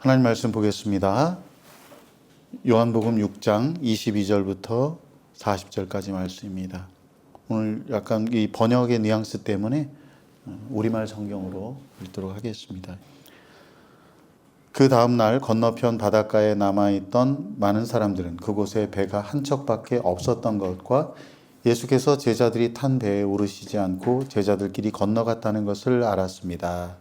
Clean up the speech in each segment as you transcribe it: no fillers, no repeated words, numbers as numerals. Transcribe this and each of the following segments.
하나님 말씀 보겠습니다. 요한복음 6장 22절부터 40절까지 말씀입니다. 오늘 약간 이 번역의 뉘앙스 때문에 우리말 성경으로 읽도록 하겠습니다. 그 다음 날 건너편 바닷가에 남아있던 많은 사람들은 그곳에 배가 한 척밖에 없었던 것과 예수께서 제자들이 탄 배에 오르시지 않고 제자들끼리 건너갔다는 것을 알았습니다.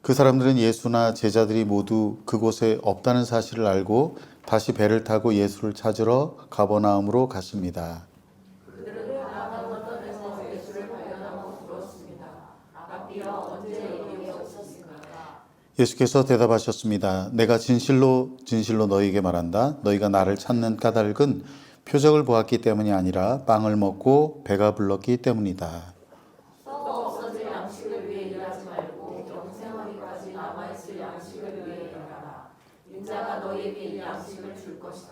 그 사람들은 예수나 제자들이 모두 그곳에 없다는 사실을 알고 다시 배를 타고 예수를 찾으러 가버나움으로 갔습니다. 예수께서 대답하셨습니다. 내가 진실로 진실로 너희에게 말한다. 너희가 나를 찾는 까닭은 표적을 보았기 때문이 아니라 빵을 먹고 배가 불렀기 때문이다. 인자가 너희에게 이 양식을 줄 것이다.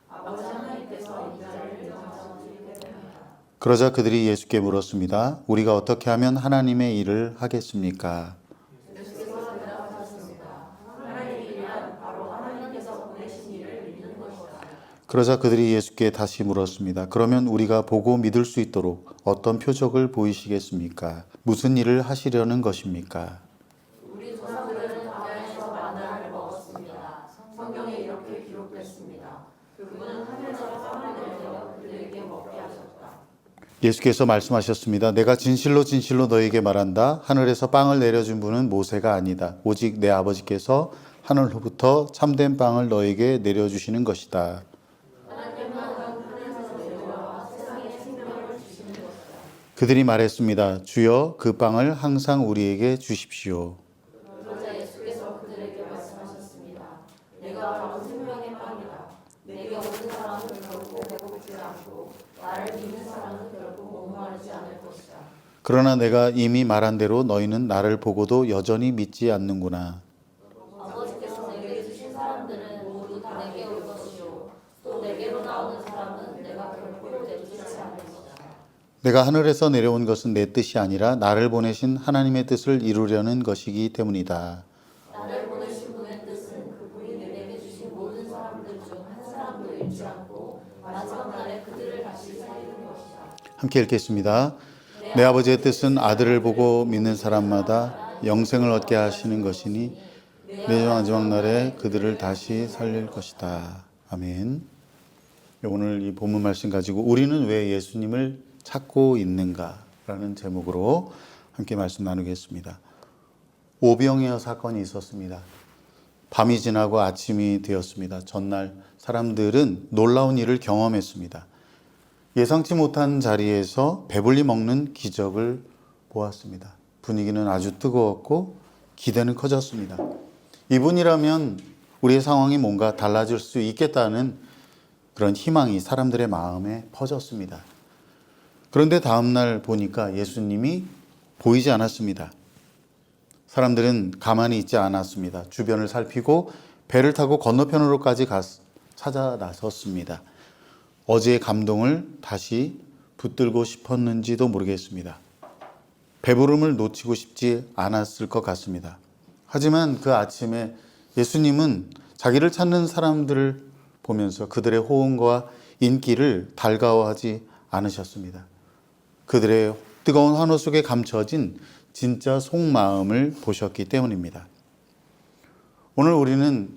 아버지 하나님께서 인자를 인정하셨기 때문이다. 그러자 그들이 예수께 물었습니다. 우리가 어떻게 하면 하나님의 일을 하겠습니까? 예수께서 대답하셨습니다. 하나님의 일은 바로 하나님께서 보내신 일을 믿는 것이다. 그러자 그들이 예수께 다시 물었습니다. 그러면 우리가 보고 믿을 수 있도록 어떤 표적을 보이시겠습니까? 무슨 일을 하시려는 것입니까? 우리 조상들은 광야에서 만나를 먹었습니다. 성경에 이렇게 기록됐습니다. 그분은 하늘에서 빵을 내려 그들에게 먹게 하셨다. 예수께서 말씀하셨습니다. 내가 진실로 진실로 너희에게 말한다. 하늘에서 빵을 내려준 분은 모세가 아니다. 오직 내 아버지께서 하늘로부터 참된 빵을 너희에게 내려주시는 것이다. 그들이 말했습니다. 주여 그 빵을 항상 우리에게 주십시오. 그러자 예수께서 그들에게 말씀하셨습니다. 내가 바로 생명의 빵이다. 내게 오는 사람은 결코 배고프지 않고 나를 믿는 사람은 결코 목마르지 않을 것이다. 그러나 내가 이미 말한 대로 너희는 나를 보고도 여전히 믿지 않는구나. 아버지께서 내게 주신 사람들은 모두 다 내게 올 것이요 또 내게로 나오는 사람은 내가 결코 내주지 않을 것이다. 내가 하늘에서 내려온 것은 내 뜻이 아니라 나를 보내신 하나님의 뜻을 이루려는 것이기 때문이다. 나를 보내신 분의 뜻은 그분이 내게 주신 모든 사람들 중 한 사람도 잃지 않고 마지막 날에 그들을 다시 살리는 것이다. 함께 읽겠습니다. 내 아버지의 뜻은 아들을 보고 믿는 사람마다 영생을 얻게 하시는 것이니 내 마지막 날에 그들을 다시 살릴 것이다. 아멘. 오늘 이 본문 말씀 가지고 우리는 왜 예수님을 찾고 있는가라는 제목으로 함께 말씀 나누겠습니다. 오병이어 사건이 있었습니다. 밤이 지나고 아침이 되었습니다. 전날 사람들은 놀라운 일을 경험했습니다. 예상치 못한 자리에서 배불리 먹는 기적을 보았습니다. 분위기는 아주 뜨거웠고 기대는 커졌습니다. 이분이라면 우리의 상황이 뭔가 달라질 수 있겠다는 그런 희망이 사람들의 마음에 퍼졌습니다. 그런데 다음날 보니까 예수님이 보이지 않았습니다. 사람들은 가만히 있지 않았습니다. 주변을 살피고 배를 타고 건너편으로까지 찾아 나섰습니다. 어제의 감동을 다시 붙들고 싶었는지도 모르겠습니다. 배부름을 놓치고 싶지 않았을 것 같습니다. 하지만 그 아침에 예수님은 자기를 찾는 사람들을 보면서 그들의 호응과 인기를 달가워하지 않으셨습니다. 그들의 뜨거운 환호 속에 감춰진 진짜 속마음을 보셨기 때문입니다. 오늘 우리는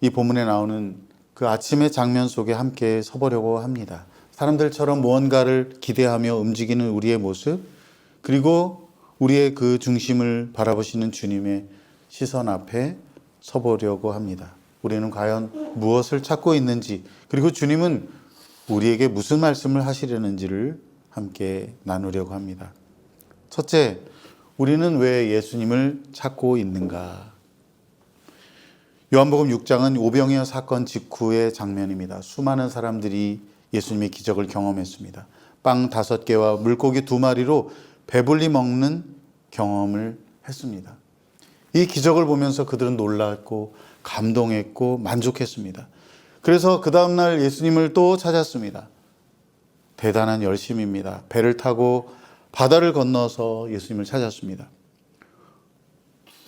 이 본문에 나오는 그 아침의 장면 속에 함께 서보려고 합니다. 사람들처럼 무언가를 기대하며 움직이는 우리의 모습, 그리고 우리의 그 중심을 바라보시는 주님의 시선 앞에 서보려고 합니다. 우리는 과연 무엇을 찾고 있는지, 그리고 주님은 우리에게 무슨 말씀을 하시려는지를 함께 나누려고 합니다. 첫째, 우리는 왜 예수님을 찾고 있는가? 요한복음 6장은 오병이어 사건 직후의 장면입니다. 수많은 사람들이 예수님의 기적을 경험했습니다. 빵 5개와 물고기 2마리로 배불리 먹는 경험을 했습니다. 이 기적을 보면서 그들은 놀랐고 감동했고 만족했습니다. 그래서 그 다음날 예수님을 또 찾았습니다. 대단한 열심입니다. 배를 타고 바다를 건너서 예수님을 찾았습니다.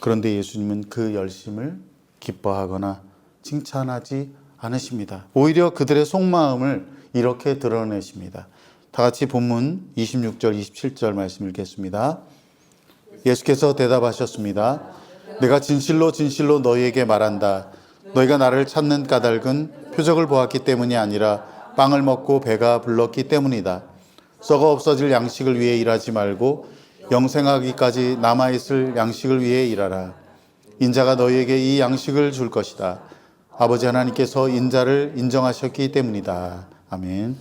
그런데 예수님은 그 열심을 기뻐하거나 칭찬하지 않으십니다. 오히려 그들의 속마음을 이렇게 드러내십니다. 다 같이 본문 26절, 27절 말씀 읽겠습니다. 예수께서 대답하셨습니다. 내가 진실로 진실로 너희에게 말한다. 너희가 나를 찾는 까닭은 표적을 보았기 때문이 아니라 빵을 먹고 배가 불렀기 때문이다. 썩어 없어질 양식을 위해 일하지 말고 영생하기까지 남아있을 양식을 위해 일하라. 인자가 너희에게 이 양식을 줄 것이다. 아버지 하나님께서 인자를 인정하셨기 때문이다. 아멘.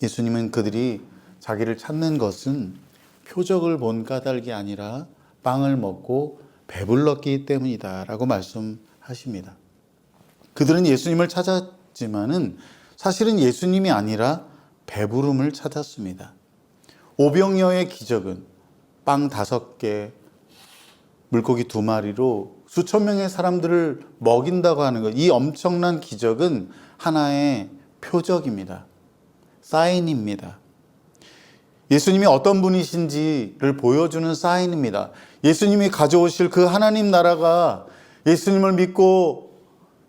예수님은 그들이 자기를 찾는 것은 표적을 본 까닭이 아니라 빵을 먹고 배불렀기 때문이다 라고 말씀하십니다. 그들은 예수님을 찾았지만은 사실은 예수님이 아니라 배부름을 찾았습니다. 오병이어의 기적은 빵 5개, 물고기 2마리로 수천 명의 사람들을 먹인다고 하는 것, 이 엄청난 기적은 하나의 표적입니다. 사인입니다. 예수님이 어떤 분이신지를 보여주는 사인입니다. 예수님이 가져오실 그 하나님 나라가, 예수님을 믿고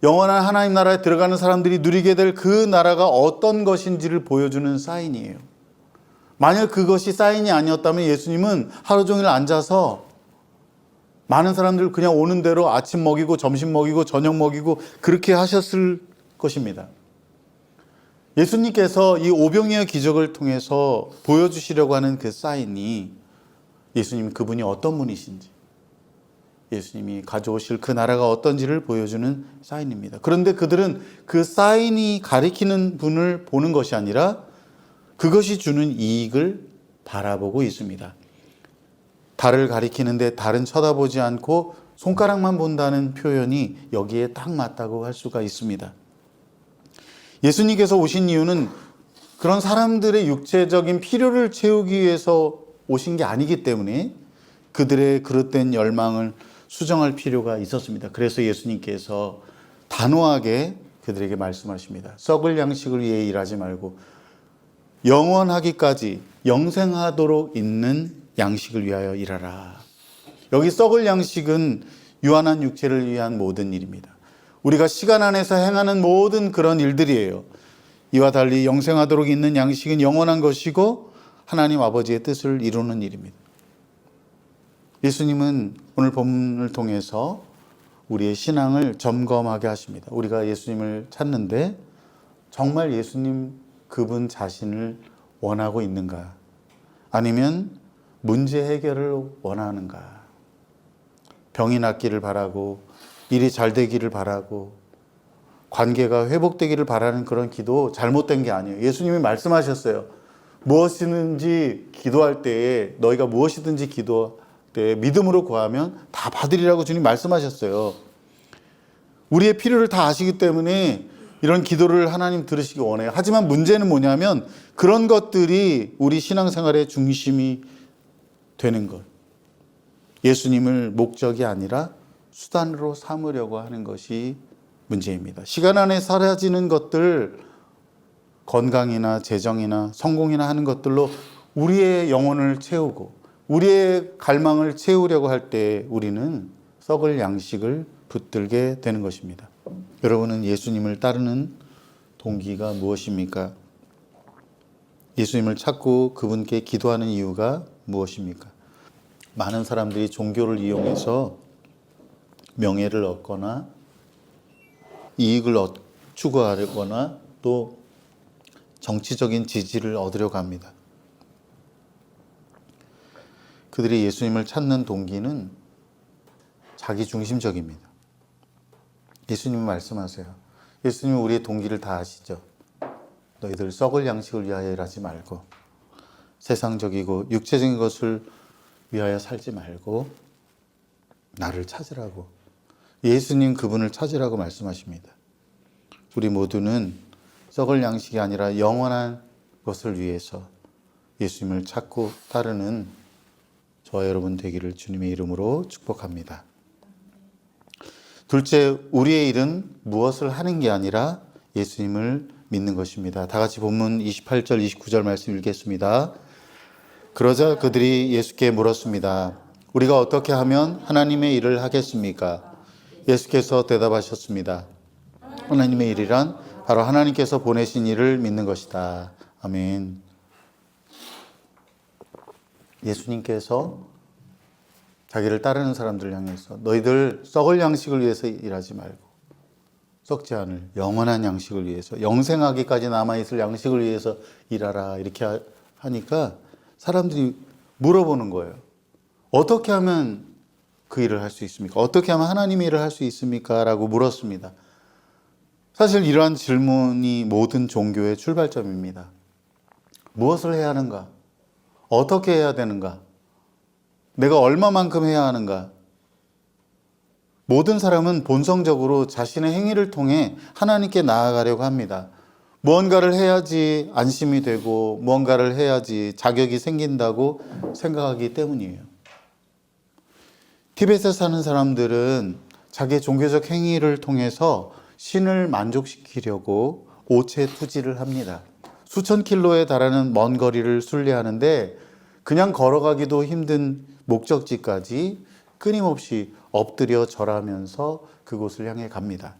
영원한 하나님 나라에 들어가는 사람들이 누리게 될 그 나라가 어떤 것인지를 보여주는 사인이에요. 만약 그것이 사인이 아니었다면 예수님은 하루 종일 앉아서 많은 사람들 그냥 오는 대로 아침 먹이고 점심 먹이고 저녁 먹이고 그렇게 하셨을 것입니다. 예수님께서 이 오병이어 기적을 통해서 보여주시려고 하는 그 사인이 예수님 그분이 어떤 분이신지, 예수님이 가져오실 그 나라가 어떤지를 보여주는 사인입니다. 그런데 그들은 그 사인이 가리키는 분을 보는 것이 아니라 그것이 주는 이익을 바라보고 있습니다. 달을 가리키는데 달은 쳐다보지 않고 손가락만 본다는 표현이 여기에 딱 맞다고 할 수가 있습니다. 예수님께서 오신 이유는 그런 사람들의 육체적인 필요를 채우기 위해서 오신 게 아니기 때문에 그들의 그릇된 열망을 수정할 필요가 있었습니다. 그래서 예수님께서 단호하게 그들에게 말씀하십니다. 썩을 양식을 위해 일하지 말고 영원하기까지 영생하도록 있는 양식을 위하여 일하라. 여기 썩을 양식은 유한한 육체를 위한 모든 일입니다. 우리가 시간 안에서 행하는 모든 그런 일들이에요. 이와 달리 영생하도록 있는 양식은 영원한 것이고 하나님 아버지의 뜻을 이루는 일입니다. 예수님은 오늘 본문을 통해서 우리의 신앙을 점검하게 하십니다. 우리가 예수님을 찾는데 정말 예수님 그분 자신을 원하고 있는가? 아니면 문제 해결을 원하는가? 병이 낫기를 바라고 일이 잘 되기를 바라고 관계가 회복되기를 바라는 그런 기도 잘못된 게 아니에요. 예수님이 말씀하셨어요. 무엇이든지 기도할 때에 너희가 무엇이든지 기도할 때 믿음으로 구하면 다 받으리라고 주님 말씀하셨어요. 우리의 필요를 다 아시기 때문에 이런 기도를 하나님 들으시기 원해요. 하지만 문제는 뭐냐면 그런 것들이 우리 신앙생활의 중심이 되는 것. 예수님을 목적이 아니라 수단으로 삼으려고 하는 것이 문제입니다. 시간 안에 사라지는 것들, 건강이나 재정이나 성공이나 하는 것들로 우리의 영혼을 채우고 우리의 갈망을 채우려고 할 때 우리는 썩을 양식을 붙들게 되는 것입니다. 여러분은 예수님을 따르는 동기가 무엇입니까? 예수님을 찾고 그분께 기도하는 이유가 무엇입니까? 많은 사람들이 종교를 이용해서 명예를 얻거나 이익을 추구하거나 또 정치적인 지지를 얻으려고 합니다. 그들이 예수님을 찾는 동기는 자기중심적입니다. 예수님이 말씀하세요. 예수님은 우리의 동기를 다 아시죠? 너희들 썩을 양식을 위하여 일하지 말고 세상적이고 육체적인 것을 위하여 살지 말고 나를 찾으라고, 예수님 그분을 찾으라고 말씀하십니다. 우리 모두는 썩을 양식이 아니라 영원한 것을 위해서 예수님을 찾고 따르는 저와 여러분 되기를 주님의 이름으로 축복합니다. 둘째, 우리의 일은 무엇을 하는 게 아니라 예수님을 믿는 것입니다. 다 같이 본문 28절, 29절 말씀 읽겠습니다. 그러자 그들이 예수께 물었습니다. 우리가 어떻게 하면 하나님의 일을 하겠습니까? 예수께서 대답하셨습니다. 하나님의 일이란 바로 하나님께서 보내신 일을 믿는 것이다. 아멘. 예수님께서 자기를 따르는 사람들을 향해서 너희들 썩을 양식을 위해서 일하지 말고 썩지 않을 영원한 양식을 위해서 영생하기까지 남아있을 양식을 위해서 일하라 이렇게 하니까 사람들이 물어보는 거예요. 어떻게 하면 그 일을 할 수 있습니까? 어떻게 하면 하나님의 일을 할 수 있습니까? 라고 물었습니다. 사실 이러한 질문이 모든 종교의 출발점입니다. 무엇을 해야 하는가? 어떻게 해야 되는가? 내가 얼마만큼 해야 하는가? 모든 사람은 본성적으로 자신의 행위를 통해 하나님께 나아가려고 합니다. 무언가를 해야지 안심이 되고 무언가를 해야지 자격이 생긴다고 생각하기 때문이에요. 티벳에 사는 사람들은 자기의 종교적 행위를 통해서 신을 만족시키려고 오체 투지를 합니다. 수천 킬로에 달하는 먼 거리를 순례하는데 그냥 걸어가기도 힘든 목적지까지 끊임없이 엎드려 절하면서 그곳을 향해 갑니다.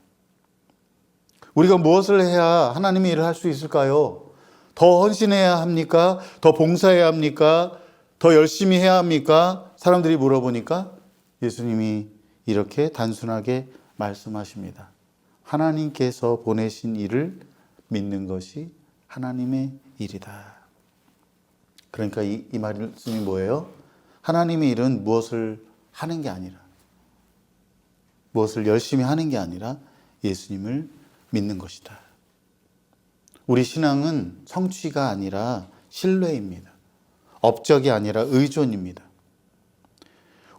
우리가 무엇을 해야 하나님의 일을 할 수 있을까요? 더 헌신해야 합니까? 더 봉사해야 합니까? 더 열심히 해야 합니까? 사람들이 물어보니까 예수님이 이렇게 단순하게 말씀하십니다. 하나님께서 보내신 일을 믿는 것이 하나님의 일이다. 그러니까 이 말씀이 뭐예요? 하나님의 일은 무엇을 하는 게 아니라, 무엇을 열심히 하는 게 아니라 예수님을 믿는 것이다. 우리 신앙은 성취가 아니라 신뢰입니다. 업적이 아니라 의존입니다.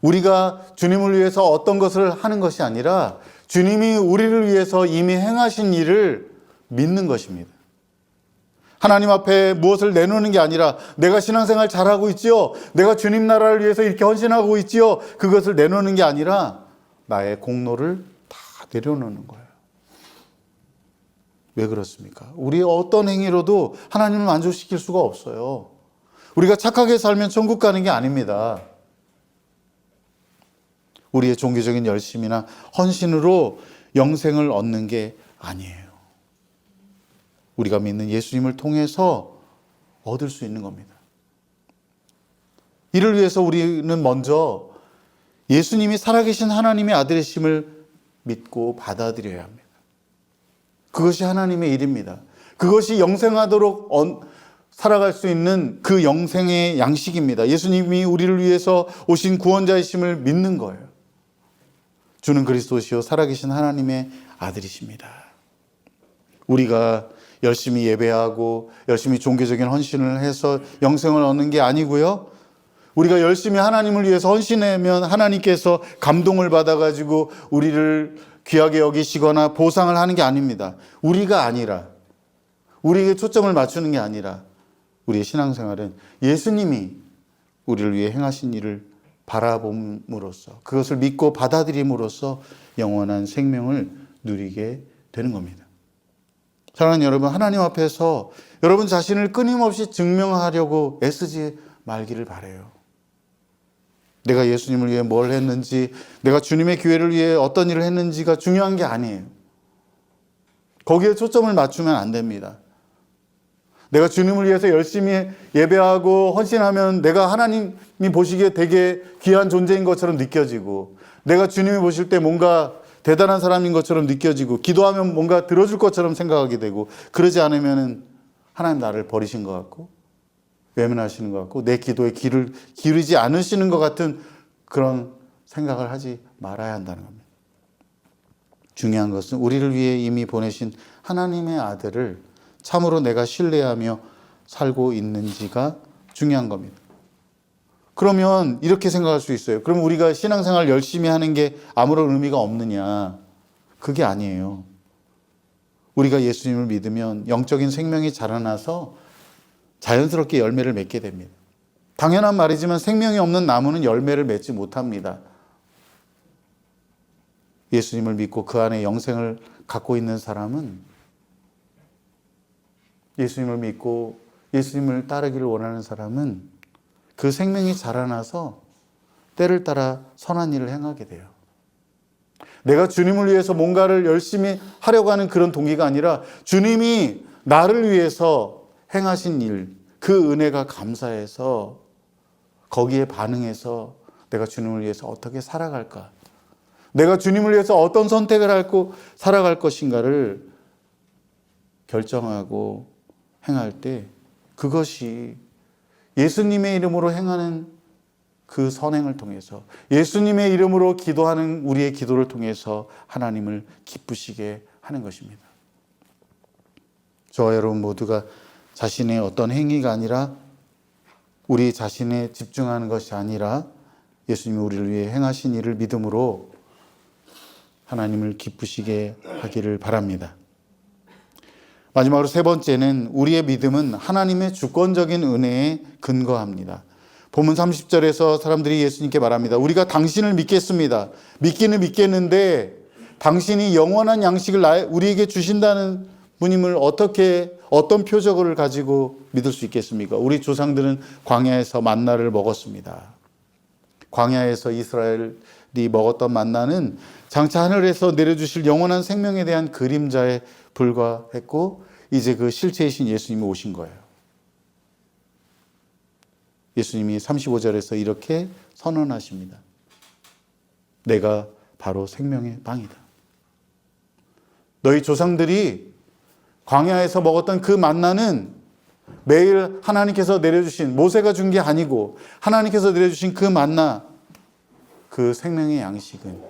우리가 주님을 위해서 어떤 것을 하는 것이 아니라 주님이 우리를 위해서 이미 행하신 일을 믿는 것입니다. 하나님 앞에 무엇을 내놓는 게 아니라 내가 신앙생활 잘하고 있지요. 내가 주님 나라를 위해서 이렇게 헌신하고 있지요. 그것을 내놓는 게 아니라 나의 공로를 다 내려놓는 거예요. 왜 그렇습니까? 우리의 어떤 행위로도 하나님을 만족시킬 수가 없어요. 우리가 착하게 살면 천국 가는 게 아닙니다. 우리의 종교적인 열심이나 헌신으로 영생을 얻는 게 아니에요. 우리가 믿는 예수님을 통해서 얻을 수 있는 겁니다. 이를 위해서 우리는 먼저 예수님이 살아계신 하나님의 아들이심을 믿고 받아들여야 합니다. 그것이 하나님의 일입니다. 그것이 영생하도록 살아갈 수 있는 그 영생의 양식입니다. 예수님이 우리를 위해서 오신 구원자이심을 믿는 거예요. 주는 그리스도시요 살아계신 하나님의 아들이십니다. 우리가 열심히 예배하고 열심히 종교적인 헌신을 해서 영생을 얻는 게 아니고요. 우리가 열심히 하나님을 위해서 헌신하면 하나님께서 감동을 받아가지고 우리를 귀하게 여기시거나 보상을 하는 게 아닙니다. 우리가 아니라, 우리에게 초점을 맞추는 게 아니라 우리의 신앙생활은 예수님이 우리를 위해 행하신 일을 바라봄으로써, 그것을 믿고 받아들임으로써 영원한 생명을 누리게 되는 겁니다. 사랑하는 여러분, 하나님 앞에서 여러분 자신을 끊임없이 증명하려고 애쓰지 말기를 바라요. 내가 예수님을 위해 뭘 했는지, 내가 주님의 교회를 위해 어떤 일을 했는지가 중요한 게 아니에요. 거기에 초점을 맞추면 안 됩니다. 내가 주님을 위해서 열심히 예배하고 헌신하면 내가 하나님이 보시기에 되게 귀한 존재인 것처럼 느껴지고, 내가 주님이 보실 때 뭔가 대단한 사람인 것처럼 느껴지고, 기도하면 뭔가 들어줄 것처럼 생각하게 되고, 그러지 않으면 하나님 나를 버리신 것 같고 외면하시는 것 같고 내 기도에 귀를 기울이지 않으시는 것 같은 그런 생각을 하지 말아야 한다는 겁니다. 중요한 것은 우리를 위해 이미 보내신 하나님의 아들을 참으로 내가 신뢰하며 살고 있는지가 중요한 겁니다. 그러면 이렇게 생각할 수 있어요. 그럼 우리가 신앙생활 열심히 하는 게 아무런 의미가 없느냐? 그게 아니에요. 우리가 예수님을 믿으면 영적인 생명이 자라나서 자연스럽게 열매를 맺게 됩니다. 당연한 말이지만 생명이 없는 나무는 열매를 맺지 못합니다. 예수님을 믿고 그 안에 영생을 갖고 있는 사람은 예수님을 믿고 예수님을 따르기를 원하는 사람은 그 생명이 자라나서 때를 따라 선한 일을 행하게 돼요. 내가 주님을 위해서 뭔가를 열심히 하려고 하는 그런 동기가 아니라 주님이 나를 위해서 행하신 일, 그 은혜가 감사해서 거기에 반응해서 내가 주님을 위해서 어떻게 살아갈까? 내가 주님을 위해서 어떤 선택을 하고 살아갈 것인가를 결정하고 행할 때 그것이 예수님의 이름으로 행하는 그 선행을 통해서 예수님의 이름으로 기도하는 우리의 기도를 통해서 하나님을 기쁘시게 하는 것입니다. 저와 여러분 모두가 자신의 어떤 행위가 아니라 우리 자신에 집중하는 것이 아니라 예수님이 우리를 위해 행하신 일을 믿음으로 하나님을 기쁘시게 하기를 바랍니다. 마지막으로 세 번째는 우리의 믿음은 하나님의 주권적인 은혜에 근거합니다. 본문 30절에서 사람들이 예수님께 말합니다. 우리가 당신을 믿겠습니다. 믿기는 믿겠는데 당신이 영원한 양식을 우리에게 주신다는 분임을 어떤 표적을 가지고 믿을 수 있겠습니까? 우리 조상들은 광야에서 만나를 먹었습니다. 광야에서 이스라엘이 먹었던 만나는 장차 하늘에서 내려주실 영원한 생명에 대한 그림자에 불과했고 이제 그 실체이신 예수님이 오신 거예요. 예수님이 35절에서 이렇게 선언하십니다. 내가 바로 생명의 빵이다. 너희 조상들이 광야에서 먹었던 그 만나는 매일 하나님께서 내려주신 모세가 준 게 아니고 하나님께서 내려주신 그 만나, 그 생명의 양식은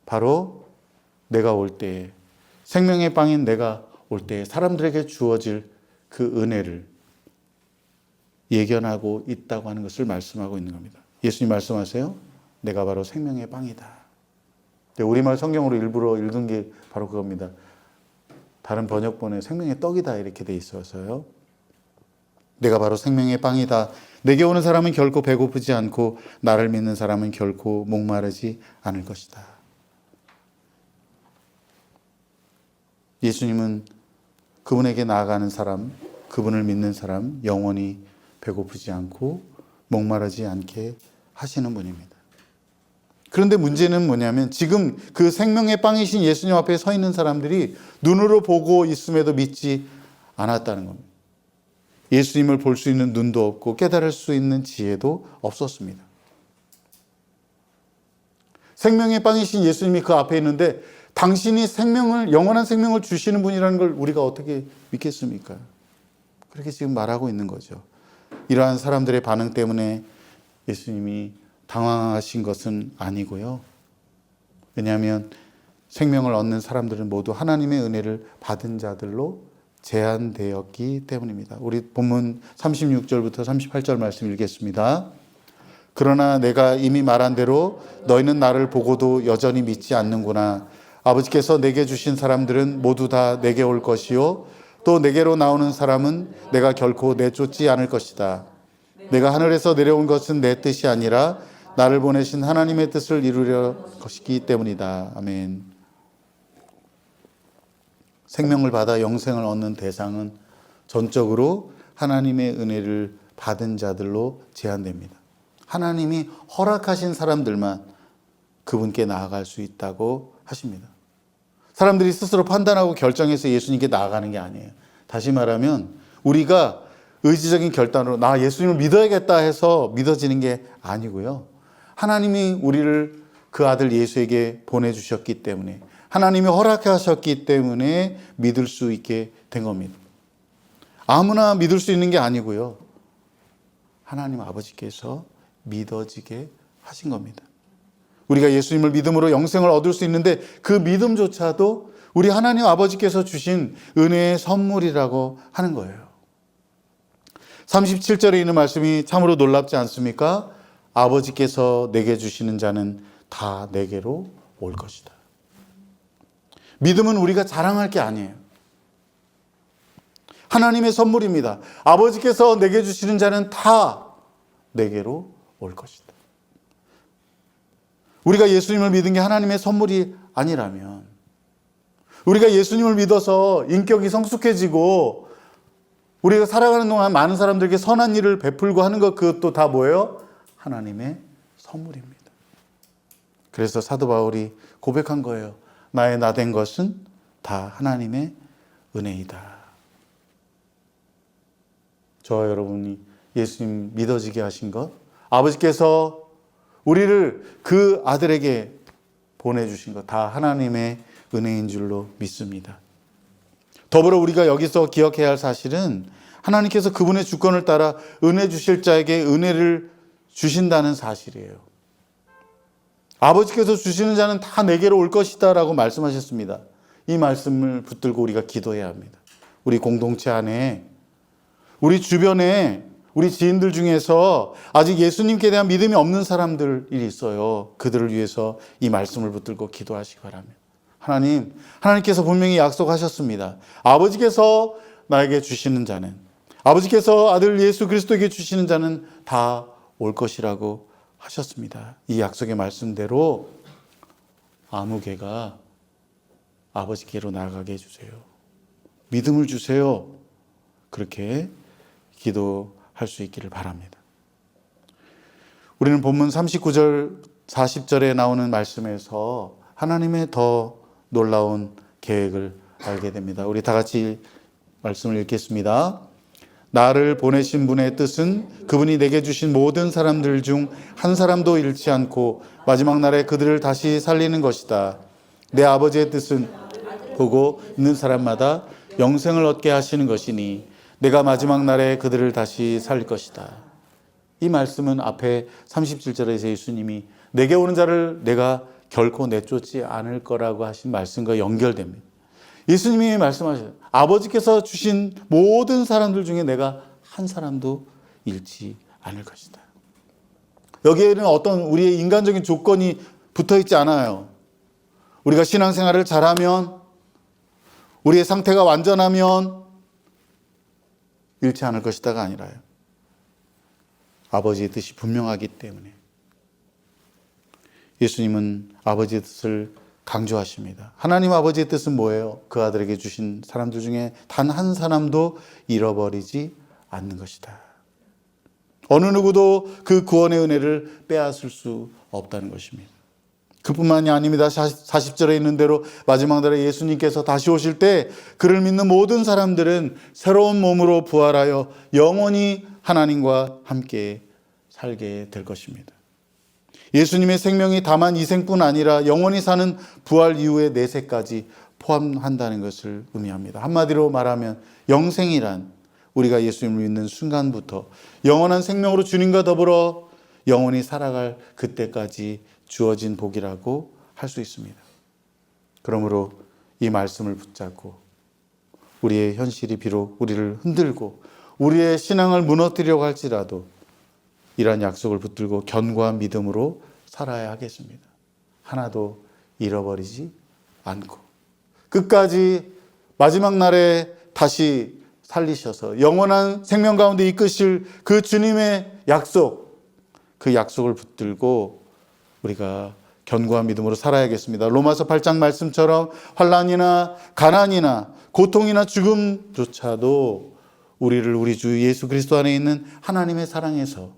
바로 내가 올 때에 생명의 빵인 내가 올 때에 사람들에게 주어질 그 은혜를 예견하고 있다고 하는 것을 말씀하고 있는 겁니다. 예수님 말씀하세요. 내가 바로 생명의 빵이다. 우리말 성경으로 일부러 읽은 게 바로 그겁니다. 다른 번역본에 생명의 떡이다 이렇게 돼 있어서요. 내가 바로 생명의 빵이다. 내게 오는 사람은 결코 배고프지 않고 나를 믿는 사람은 결코 목마르지 않을 것이다. 예수님은 그분에게 나아가는 사람, 그분을 믿는 사람 영원히 배고프지 않고 목마르지 않게 하시는 분입니다. 그런데 문제는 뭐냐면 지금 그 생명의 빵이신 예수님 앞에 서 있는 사람들이 눈으로 보고 있음에도 믿지 않았다는 겁니다. 예수님을 볼 수 있는 눈도 없고 깨달을 수 있는 지혜도 없었습니다. 생명의 빵이신 예수님이 그 앞에 있는데 당신이 영원한 생명을 주시는 분이라는 걸 우리가 어떻게 믿겠습니까? 그렇게 지금 말하고 있는 거죠. 이러한 사람들의 반응 때문에 예수님이 당황하신 것은 아니고요. 왜냐하면 생명을 얻는 사람들은 모두 하나님의 은혜를 받은 자들로 제한되었기 때문입니다. 우리 본문 36절부터 38절 말씀 읽겠습니다. 그러나 내가 이미 말한 대로 너희는 나를 보고도 여전히 믿지 않는구나. 아버지께서 내게 주신 사람들은 모두 다 내게 올 것이요 또 내게로 나오는 사람은 내가 결코 내쫓지 않을 것이다. 내가 하늘에서 내려온 것은 내 뜻이 아니라 나를 보내신 하나님의 뜻을 이루려 것이기 때문이다. 아멘. 생명을 받아 영생을 얻는 대상은 전적으로 하나님의 은혜를 받은 자들로 제한됩니다. 하나님이 허락하신 사람들만 그분께 나아갈 수 있다고 하십니다. 사람들이 스스로 판단하고 결정해서 예수님께 나아가는 게 아니에요. 다시 말하면 우리가 의지적인 결단으로 나 예수님을 믿어야겠다 해서 믿어지는 게 아니고요. 하나님이 우리를 그 아들 예수에게 보내주셨기 때문에 하나님이 허락하셨기 때문에 믿을 수 있게 된 겁니다. 아무나 믿을 수 있는 게 아니고요. 하나님 아버지께서 믿어지게 하신 겁니다. 우리가 예수님을 믿음으로 영생을 얻을 수 있는데 그 믿음조차도 우리 하나님 아버지께서 주신 은혜의 선물이라고 하는 거예요. 37절에 있는 말씀이 참으로 놀랍지 않습니까? 아버지께서 내게 주시는 자는 다 내게로 올 것이다. 믿음은 우리가 자랑할 게 아니에요. 하나님의 선물입니다. 아버지께서 내게 주시는 자는 다 내게로 올 것이다. 우리가 예수님을 믿은 게 하나님의 선물이 아니라면 우리가 예수님을 믿어서 인격이 성숙해지고 우리가 살아가는 동안 많은 사람들에게 선한 일을 베풀고 하는 것, 그것도 다 뭐예요? 하나님의 선물입니다. 그래서 사도 바울이 고백한 거예요. 나의 나된 것은 다 하나님의 은혜이다. 저와 여러분이 예수님 믿어지게 하신 것, 아버지께서 우리를 그 아들에게 보내주신 것, 다 하나님의 은혜인 줄로 믿습니다. 더불어 우리가 여기서 기억해야 할 사실은 하나님께서 그분의 주권을 따라 은혜 주실 자에게 은혜를 주신다는 사실이에요. 아버지께서 주시는 자는 다 내게로 올 것이다 라고 말씀하셨습니다. 이 말씀을 붙들고 우리가 기도해야 합니다. 우리 공동체 안에, 우리 주변에, 우리 지인들 중에서 아직 예수님께 대한 믿음이 없는 사람들이 있어요. 그들을 위해서 이 말씀을 붙들고 기도하시기 바랍니다. 하나님께서 분명히 약속하셨습니다. 아버지께서 나에게 주시는 자는, 아버지께서 아들 예수 그리스도에게 주시는 자는 다 올 것이라고 하셨습니다. 이 약속의 말씀대로 아무 개가 아버지께로 나아가게 해주세요. 믿음을 주세요. 그렇게 기도할 수 있기를 바랍니다. 우리는 본문 39절, 40절에 나오는 말씀에서 하나님의 더 놀라운 계획을 알게 됩니다. 우리 다 같이 말씀을 읽겠습니다. 나를 보내신 분의 뜻은 그분이 내게 주신 모든 사람들 중 한 사람도 잃지 않고 마지막 날에 그들을 다시 살리는 것이다. 내 아버지의 뜻은 보고 있는 사람마다 영생을 얻게 하시는 것이니 내가 마지막 날에 그들을 다시 살릴 것이다. 이 말씀은 앞에 37절에서 예수님이 내게 오는 자를 내가 결코 내쫓지 않을 거라고 하신 말씀과 연결됩니다. 예수님이 말씀하셔요. 아버지께서 주신 모든 사람들 중에 내가 한 사람도 잃지 않을 것이다. 여기에는 어떤 우리의 인간적인 조건이 붙어 있지 않아요. 우리가 신앙생활을 잘하면, 우리의 상태가 완전하면 잃지 않을 것이다가 아니라요. 아버지의 뜻이 분명하기 때문에. 예수님은 아버지의 뜻을 강조하십니다. 하나님 아버지의 뜻은 뭐예요? 그 아들에게 주신 사람들 중에 단 한 사람도 잃어버리지 않는 것이다. 어느 누구도 그 구원의 은혜를 빼앗을 수 없다는 것입니다. 그뿐만이 아닙니다. 40절에 있는 대로 마지막 날에 예수님께서 다시 오실 때 그를 믿는 모든 사람들은 새로운 몸으로 부활하여 영원히 하나님과 함께 살게 될 것입니다. 예수님의 생명이 다만 이 생뿐 아니라 영원히 사는 부활 이후의 내세까지 포함한다는 것을 의미합니다. 한마디로 말하면 영생이란 우리가 예수님을 믿는 순간부터 영원한 생명으로 주님과 더불어 영원히 살아갈 그때까지 주어진 복이라고 할 수 있습니다. 그러므로 이 말씀을 붙잡고 우리의 현실이 비록 우리를 흔들고 우리의 신앙을 무너뜨리려고 할지라도 이러한 약속을 붙들고 견고한 믿음으로 살아야 하겠습니다. 하나도 잃어버리지 않고 끝까지 마지막 날에 다시 살리셔서 영원한 생명 가운데 이끄실 그 주님의 약속, 그 약속을 붙들고 우리가 견고한 믿음으로 살아야겠습니다. 로마서 8장 말씀처럼 환난이나 가난이나 고통이나 죽음조차도 우리를 우리 주 예수 그리스도 안에 있는 하나님의 사랑에서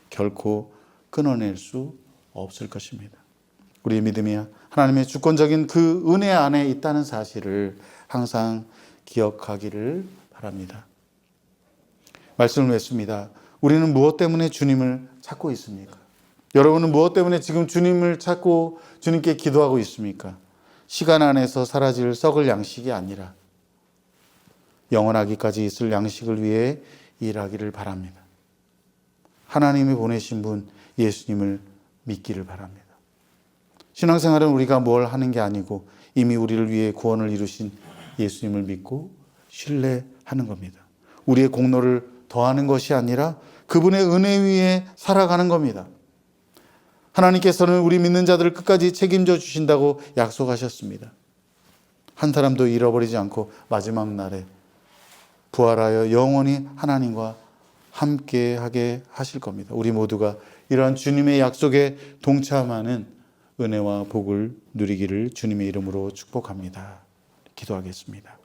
결코 끊어낼 수 없을 것입니다. 우리의 믿음이 하나님의 주권적인 그 은혜 안에 있다는 사실을 항상 기억하기를 바랍니다. 말씀을 맺습니다. 우리는 무엇 때문에 주님을 찾고 있습니까? 여러분은 무엇 때문에 지금 주님을 찾고 주님께 기도하고 있습니까? 시간 안에서 사라질 썩을 양식이 아니라 영원하기까지 있을 양식을 위해 일하기를 바랍니다. 하나님이 보내신 분 예수님을 믿기를 바랍니다. 신앙생활은 우리가 뭘 하는 게 아니고 이미 우리를 위해 구원을 이루신 예수님을 믿고 신뢰하는 겁니다. 우리의 공로를 더하는 것이 아니라 그분의 은혜 위에 살아가는 겁니다. 하나님께서는 우리 믿는 자들을 끝까지 책임져 주신다고 약속하셨습니다. 한 사람도 잃어버리지 않고 마지막 날에 부활하여 영원히 하나님과 함께하게 하실 겁니다. 우리 모두가 이러한 주님의 약속에 동참하는 은혜와 복을 누리기를 주님의 이름으로 축복합니다. 기도하겠습니다.